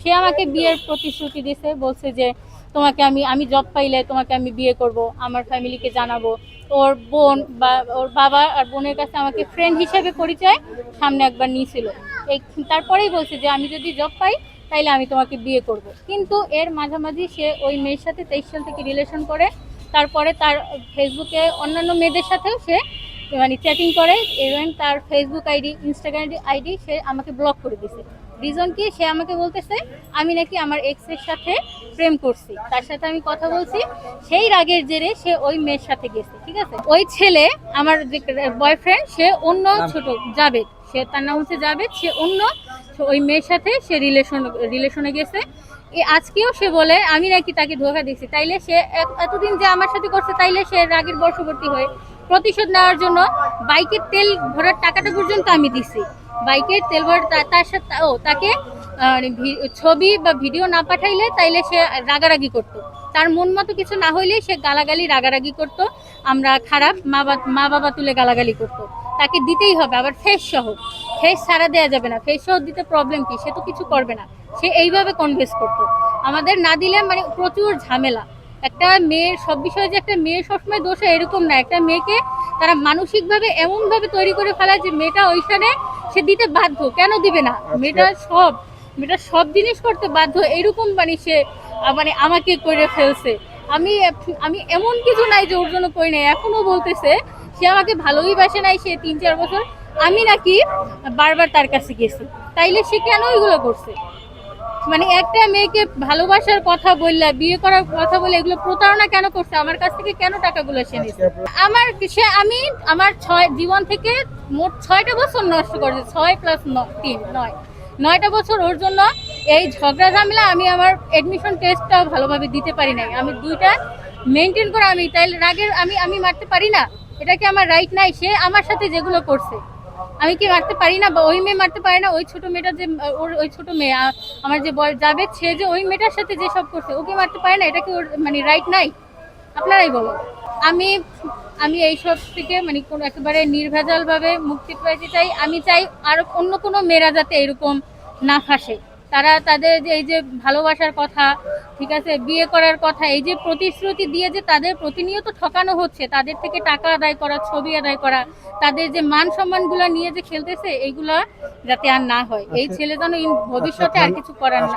সে আমাকে বিয়ের প্রতিশ্রুতি দিয়েছে, বলছে যে তোমাকে আমি জব পাইলে তোমাকে আমি বিয়ে করব, আমার ফ্যামিলিকে জানাবো। ওর বোন বা ওর বাবা আর বোনের কাছে আমাকে ফ্রেন্ড হিসেবে পরিচয় সামনে একবার নিয়েছিল। এই তারপরেই বলছে যে আমি যদি জব পাই তাইলে আমি তোমাকে বিয়ে করব। কিন্তু এর মাঝামাঝি সে ওই মেয়ের সাথে 23 সাল থেকে রিলেশন করে। তারপরে তার ফেসবুকে অন্যান্য মেয়েদের সাথেও সে মানে চ্যাটিং করে। ইভেন তার ফেসবুক আইডি, ইনস্টাগ্রাম আইডি সে আমাকে ব্লক করে দিয়েছে। রিজন কি? সে আমাকে বলতেছে আমি নাকি আমার এক্সের সাথে প্রেম করছি, তার সাথে আমি কথা বলছি, সেই রাগের জেরে সে ওই মেয়ের সাথে গেছে। ঠিক আছে, ওই ছেলে আমার যে বয়ফ্রেন্ড সে অন্য ছোট জাবেদ, সে তার নাম হচ্ছে জাবেদ, সে অন্য ওই মেয়ের সাথে সে রিলেশনে গেছে। আজকেও সে বলে আমি নাকি তাকে ধোঁকা দিচ্ছি। তাইলে সে এতদিন যে আমার সাথে করছে, তাইলে সে রাগের বশবর্তী হয়ে প্রতিশোধ নেওয়ার জন্য বাইকের তেল ভরার টাকাটা পর্যন্ত আমি দিছি। বাইকের তেল ভরার তার সাথে তাকে ছবি বা ভিডিও না পাঠাইলে তাইলে সে রাগারাগি করতো। তার মন মতো কিছু না হইলে সে গালাগালি রাগারাগি করতো। আমরা খারাপ, মা বাবা তুলে গালাগালি করতো। তাকে দিতেই হবে, আবার ফেস সহ। ফেস ছাড়া দেওয়া যাবে না, ফেস সহ দিতে প্রবলেম কি? সে তো কিছু করবে না। সে এইভাবে কনভেন্স করতো আমাদের, না দিলে মানে প্রচুর ঝামেলা। একটা মেয়ের সব বিষয়ে যে একটা মেয়ের সবসময় দোষ এরকম না। একটা মেয়েকে তারা মানসিকভাবে এমনভাবে তৈরি করে ফেলায় যে মেয়েটা ওইখানে সে দিতে বাধ্য। কেন দিবে না? মেয়েটা সব জিনিস করতে বাধ্য, এরকম মানে সে মানে আমাকে করে ফেলছে। আমি আমি এমন কিছু নাই যে ওর জন্য করি নাই। এখনো বলতেছে সে আমাকে ভালোই বাসে নাই, সে 3-4 বছর আমি নাকি বারবার তার কাছে গেছি। তাইলে সে কেন এগুলো করছে? মানে একটা মেয়েকে ভালোবাসার কথা বললা, বিয়ে করার কথা বলে এগুলো প্রতারণা কেন করছে? আমার কাছ থেকে কেন টাকাগুলো সে নিচ্ছে? আমি আমার জীবন থেকে মোট 6টা বছর নষ্ট করেছে। 6 + 3 9, 9টা বছর ওর জন্য এই ঝগড়া ঝামেলা। আমি আমার এডমিশন টেস্টটাও ভালোভাবে দিতে পারি নাই। আমি 2টা মেনটেন করে আমি তাইলে রাগের আমি মারতে পারি না? এটা কি আমার রাইট নাই? সে আমার সাথে যেগুলো করছে আমি কি মারতে পারি না? বা ওই মেয়ে মারতে পারে না? ওই ছোট মেয়েটা যে ওই ছোট মেয়ে আমার যে যাবে, সে যে ওই মেয়েটার সাথে যে সব করছে ওকে মারতে পারে না? এটা কি ওর মানে রাইট নাই? আপনারাই বলো। আমি আমি এইসব থেকে মানে কোনো একেবারে নির্ভেজাল ভাবে মুক্তি পেতে চাই। আমি চাই আর অন্য কোনো মেয়েরা যাতে এরকম না ফাঁসে। তারা তাদের যে এই যে ভালোবাসার কথা, ঠিক আছে, বিয়ে করার কথা, এই যে প্রতিশ্রুতি দিয়ে যে তাদের প্রতিনিয়ত ঠকানো হচ্ছে, তাদের থেকে টাকা আদায় করা, ছবি আদায় করা, তাদের যে মান সম্মানগুলো নিয়ে যে খেলতেছে, এইগুলা যাতে আর না হয়। এই ছেলে যেন ভবিষ্যতে আর কিছু করার না।